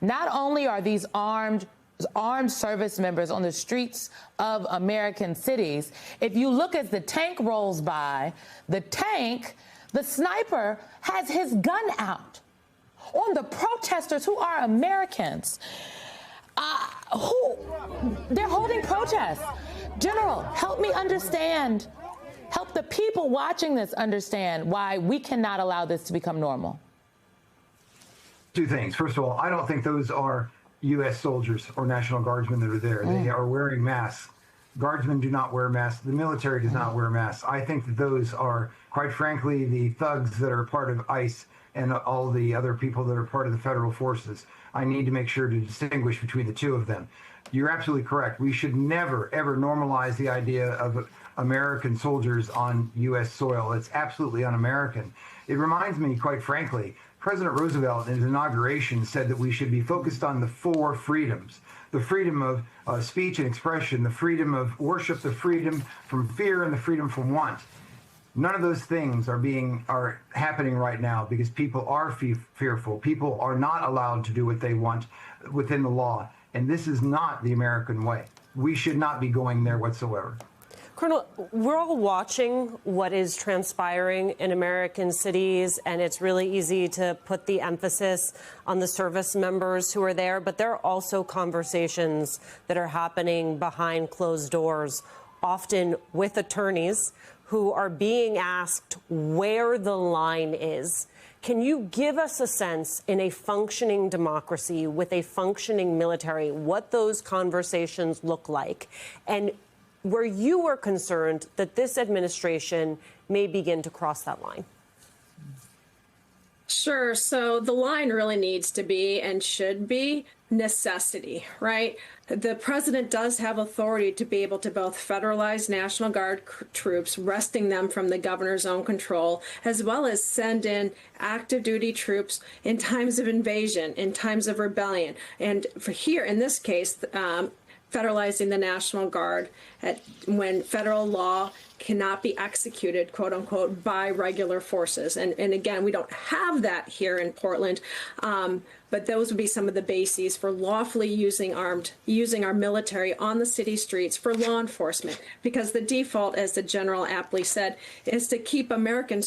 Not only are these armed service members on the streets of American cities, if you look as the tank rolls by, the sniper has his gun out on the protesters who are Americans. They're holding protests. General, help me understand. Help the people watching this understand why we cannot allow this to become normal. Two things. First of all, I don't think those are U.S. soldiers or National Guardsmen that are there. They are wearing masks. Guardsmen do not wear masks. The military does not wear masks. I think that those are, quite frankly, the thugs that are part of ICE and all the other people that are part of the federal forces. I need to make sure to distinguish between the two of them. You're absolutely correct. We should never, ever normalize the idea of American soldiers on U.S. soil. It's absolutely un-American. It reminds me, quite frankly, President Roosevelt in his inauguration said that we should be focused on the 4 freedoms: the freedom of speech and expression, the freedom of worship, the freedom from fear, and the freedom from want. None of those things are happening right now because people are fearful. People are not allowed to do what they want within the law. And this is not the American way. We should not be going there whatsoever. Colonel, we're all watching what is transpiring in American cities, and it's really easy to put the emphasis on the service members who are there. But there are also conversations that are happening behind closed doors, often with attorneys who are being asked where the line is. Can you give us a sense, in a functioning democracy with a functioning military, what those conversations look like, and where you are concerned that this administration may begin to cross that line? Sure. So the line really needs to be and should be necessity, right? The president does have authority to be able to both federalize National Guard troops, wresting them from the governor's own control, as well as send in active duty troops in times of invasion, in times of rebellion. And for here, in this case, federalizing the National Guard when federal law cannot be executed, quote unquote, by regular forces. And again, we don't have that here in Portland. But those would be some of the bases for lawfully using our military on the city streets for law enforcement, because the default, as the general aptly said, is to keep American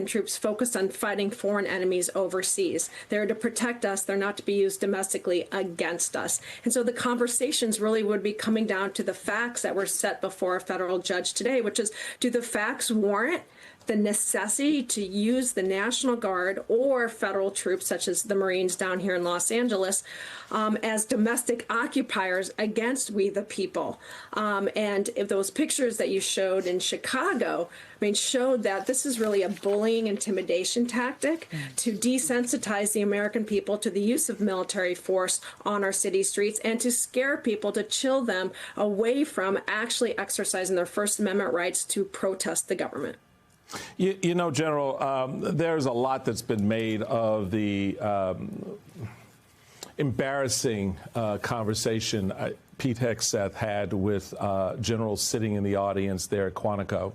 troops focused on fighting foreign enemies overseas. They're to protect us. They're not to be used domestically against us. And so the conversations really would be coming down to the facts that were set before a federal judge today, which is, do the facts warrant the necessity to use the National Guard or federal troops, such as the Marines down here in Los Angeles, as domestic occupiers against we the people? And if those pictures that you showed in Chicago, showed that this is really a bullying, intimidation tactic to desensitize the American people to the use of military force on our city streets and to scare people, to chill them away from actually exercising their First Amendment rights to protest the government. You know, General, there's a lot that's been made of the embarrassing conversation Pete Hegseth had with generals sitting in the audience there at Quantico.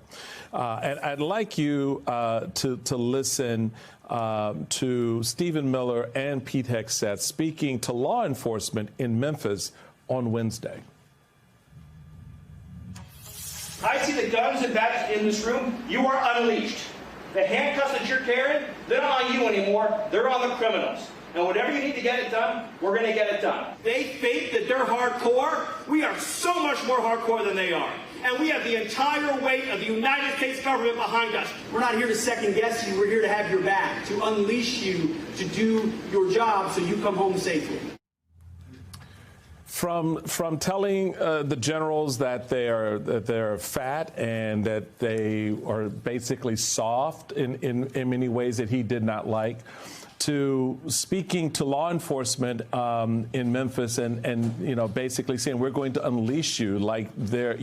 And I'd like you to listen to Stephen Miller and Pete Hegseth speaking to law enforcement in Memphis on Wednesday. I see the guns and badges in this room. You are unleashed. The handcuffs that you're carrying, they're not on you anymore. They're on the criminals. And whatever you need to get it done, we're going to get it done. They think that they're hardcore. We are so much more hardcore than they are. And we have the entire weight of the United States government behind us. We're not here to second guess you. We're here to have your back, to unleash you, to do your job so you come home safely. From telling the generals that they're fat and that they are basically soft in many ways that he did not like, to speaking to law enforcement in Memphis and basically saying we're going to unleash you like they're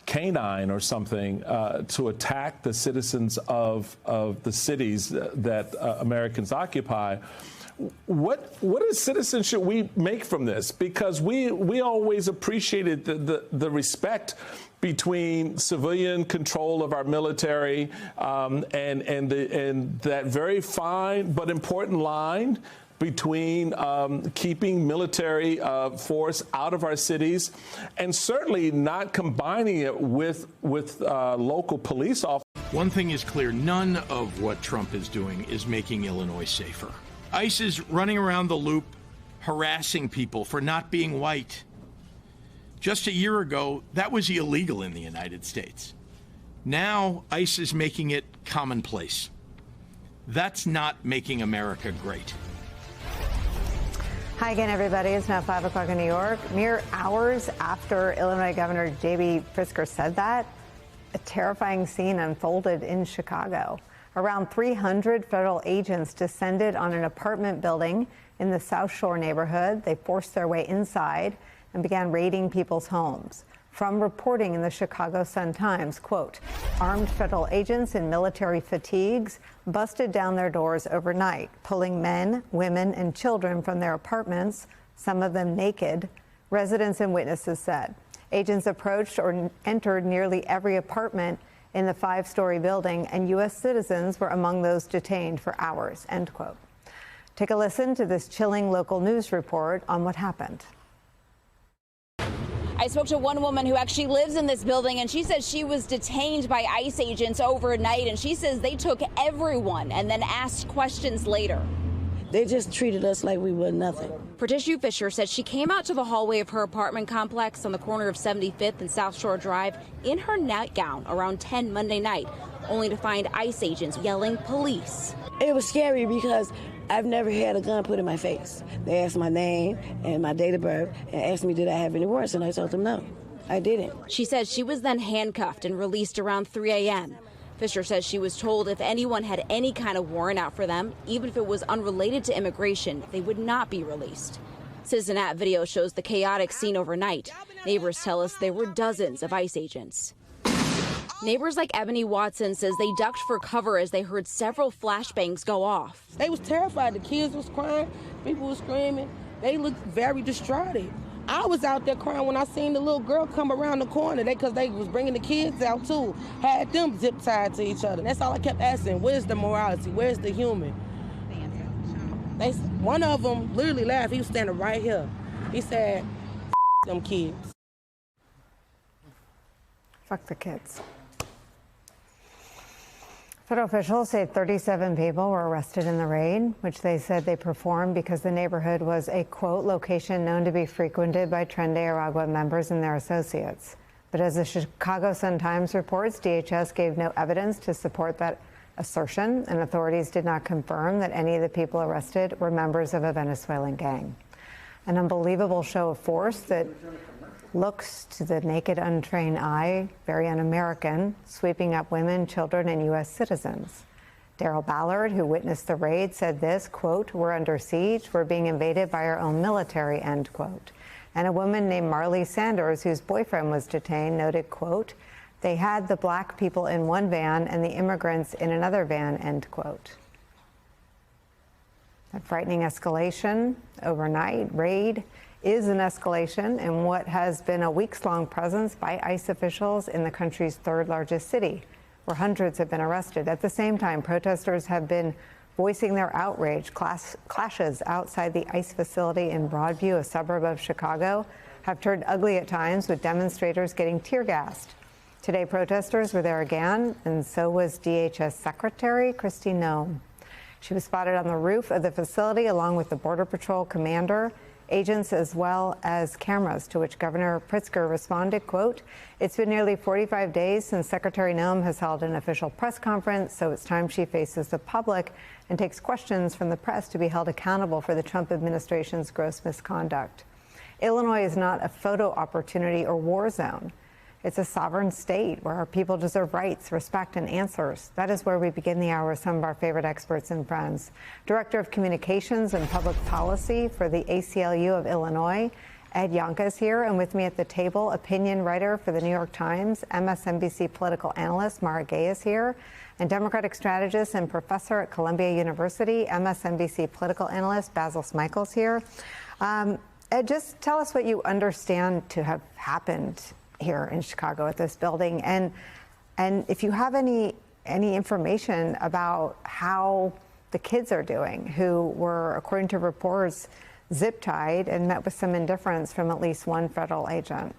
canine or something to attack the citizens of the cities that Americans occupy. What is citizenship we make from this? Because we always appreciated the respect between civilian control of our military and that very fine but important line between keeping military force out of our cities and certainly not combining it with local police officers. One thing is clear, none of what Trump is doing is making Illinois safer. ICE is running around the loop, harassing people for not being white. Just a year ago, that was illegal in the United States. Now, ICE is making it commonplace. That's not making America great. Hi again, everybody. It's now 5 o'clock in New York. Mere hours after Illinois Governor J.B. Pritzker said that, a terrifying scene unfolded in Chicago. Around 300 federal agents descended on an apartment building in the South Shore neighborhood. They forced their way inside and began raiding people's homes. From reporting in the Chicago Sun-Times, quote, armed federal agents in military fatigues busted down their doors overnight, pulling men, women, and children from their apartments, some of them naked, residents and witnesses said. Agents approached or entered nearly every apartment in the 5-story building, and U.S. citizens were among those detained for hours, end quote. Take a listen to this chilling local news report on what happened. I spoke to one woman who actually lives in this building, and she says she was detained by ICE agents overnight, and she says they took everyone and then asked questions later. They just treated us like we were nothing. Patricia Fisher says she came out to the hallway of her apartment complex on the corner of 75th and South Shore Drive in her nightgown around 10 Monday night, only to find ICE agents yelling police. It was scary because I've never had a gun put in my face. They asked my name and my date of birth and asked me did I have any warrants, and I told them no, I didn't. She says she was then handcuffed and released around 3 a.m. Fisher says she was told if anyone had any kind of warrant out for them, even if it was unrelated to immigration, they would not be released. Citizen-at video shows the chaotic scene overnight. Neighbors tell us there were dozens of ICE agents. Neighbors like Ebony Watson says they ducked for cover as they heard several flashbangs go off. They was terrified. The kids was crying. People was screaming. They looked very distraught. I was out there crying when I seen the little girl come around the corner because they was bringing the kids out too. Had them zip tied to each other. That's all I kept asking. Where's the morality? Where's the human? One of them literally laughed. He was standing right here. He said, them kids. Fuck the kids. Federal officials say 37 people were arrested in the raid, which they said they performed because the neighborhood was a, quote, location known to be frequented by Tren de Aragua members and their associates. But as the Chicago Sun-Times reports, DHS gave no evidence to support that assertion, and authorities did not confirm that any of the people arrested were members of a Venezuelan gang. An unbelievable show of force that looks to the naked, untrained eye very un-American, sweeping up women, children, and U.S. citizens. Daryl Ballard, who witnessed the raid, said this, quote, we're under siege, we're being invaded by our own military, end quote. And a woman named Marley Sanders, whose boyfriend was detained, noted, quote, they had the black people in one van and the immigrants in another van, end quote. That frightening escalation overnight raid is an escalation in what has been a weeks-long presence by ICE officials in the country's third largest city, where hundreds have been arrested. At the same time, protesters have been voicing their outrage. Clashes outside the ICE facility in Broadview, a suburb of Chicago, have turned ugly at times, with demonstrators getting tear-gassed. Today, protesters were there again, and so was DHS Secretary Kristi Noem. She was spotted on the roof of the facility along with the Border Patrol commander, agents, as well as cameras, to which Governor Pritzker responded, quote, it's been nearly 45 days since Secretary Noem has held an official press conference, so it's time she faces the public and takes questions from the press to be held accountable for the Trump administration's gross misconduct. Illinois is not a photo opportunity or war zone. It's a sovereign state where our people deserve rights, respect, and answers. That is where we begin the hour with some of our favorite experts and friends. Director of Communications and Public Policy for the ACLU of Illinois, Ed Yonka, is here, and with me at the table, opinion writer for the New York Times, MSNBC political analyst Mara Gay is here, and Democratic strategist and professor at Columbia University, MSNBC political analyst Basil Smikle's here. Ed, just tell us what you understand to have happened here in Chicago at this building, and if you have any information about how the kids are doing, who were, according to reports, zip-tied and met with some indifference from at least one federal agent.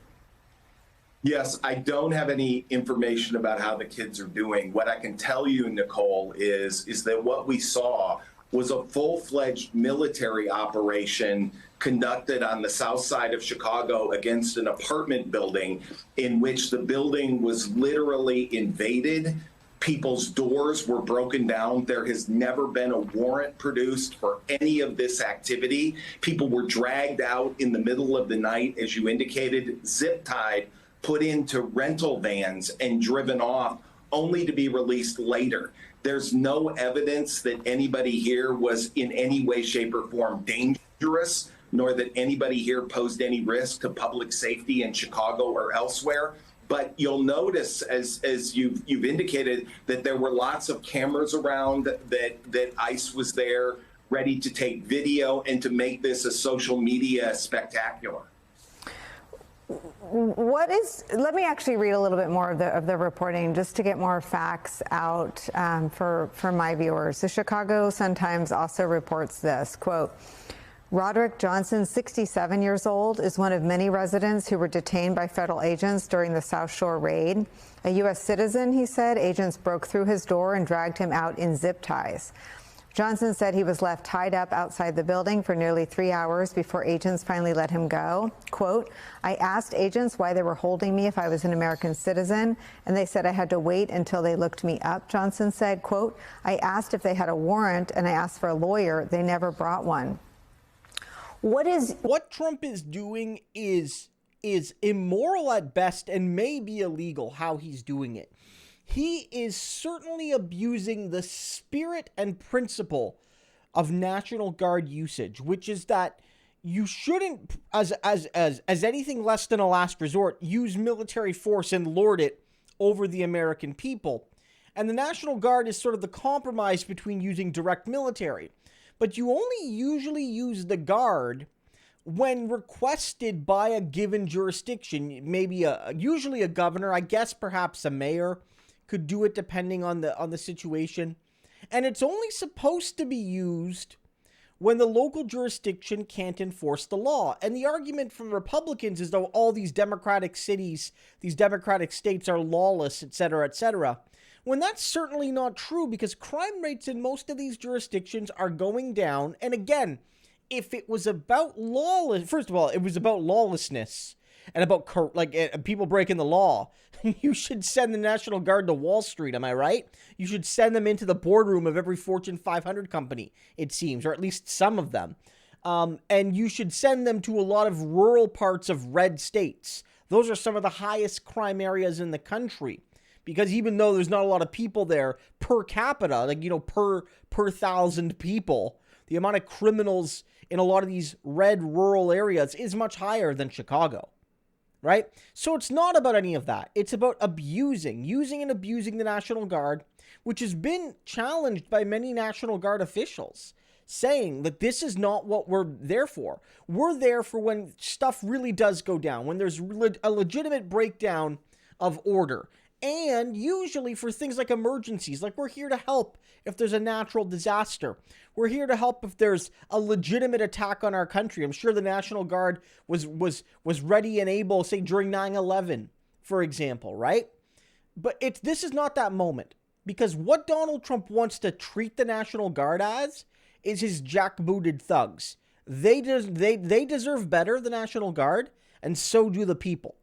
Yes, I don't have any information about how the kids are doing. What I can tell you, Nicole, is that what we saw was a full-fledged military operation conducted on the south side of Chicago against an apartment building in which the building was literally invaded. People's doors were broken down. There has never been a warrant produced for any of this activity. People were dragged out in the middle of the night, as you indicated, zip-tied, put into rental vans and driven off, only to be released later. There's no evidence that anybody here was in any way, shape, or form dangerous, nor that anybody here posed any risk to public safety in Chicago or elsewhere. But you'll notice, as you've indicated, that there were lots of cameras around, that ICE was there, ready to take video and to make this a social media spectacular. Let me actually read a little bit more of the reporting just to get more facts out for my viewers. The Chicago Sun-Times also reports this, quote, Roderick Johnson, 67 years old, is one of many residents who were detained by federal agents during the South Shore raid. A U.S. citizen, he said, agents broke through his door and dragged him out in zip ties. Johnson said he was left tied up outside the building for nearly 3 hours before agents finally let him go. Quote, I asked agents why they were holding me if I was an American citizen, and they said I had to wait until they looked me up, Johnson said. Quote, I asked if they had a warrant, and I asked for a lawyer. They never brought one. What Trump is doing is immoral at best and may be illegal how he's doing it. He is certainly abusing the spirit and principle of National Guard usage, which is that you shouldn't, as anything less than a last resort, use military force and lord it over the American people. And the National Guard is sort of the compromise between using direct military. But you only usually use the Guard when requested by a given jurisdiction, maybe usually a governor, I guess perhaps a mayor could do it depending on the situation. And it's only supposed to be used when the local jurisdiction can't enforce the law. And the argument from Republicans is though all these democratic cities, these democratic states are lawless, etc., etc., when that's certainly not true, because crime rates in most of these jurisdictions are going down. And again, if it was about first of all, it was about lawlessness and about people breaking the law, you should send the National Guard to Wall Street, am I right? You should send them into the boardroom of every Fortune 500 company, it seems, or at least some of them. And you should send them to a lot of rural parts of red states. Those are some of the highest crime areas in the country. Because even though there's not a lot of people there per capita, per 1,000 people, the amount of criminals in a lot of these red rural areas is much higher than Chicago, right? So it's not about any of that. It's about using and abusing the National Guard, which has been challenged by many National Guard officials, saying that this is not what we're there for. We're there for when stuff really does go down, when there's a legitimate breakdown of order. And usually for things like emergencies, like we're here to help if there's a natural disaster. We're here to help if there's a legitimate attack on our country. I'm sure the National Guard was ready and able, say, during 9/11, for example, right? But this is not that moment, because what Donald Trump wants to treat the National Guard as is his jackbooted thugs. They deserve better, the National Guard, and so do the people.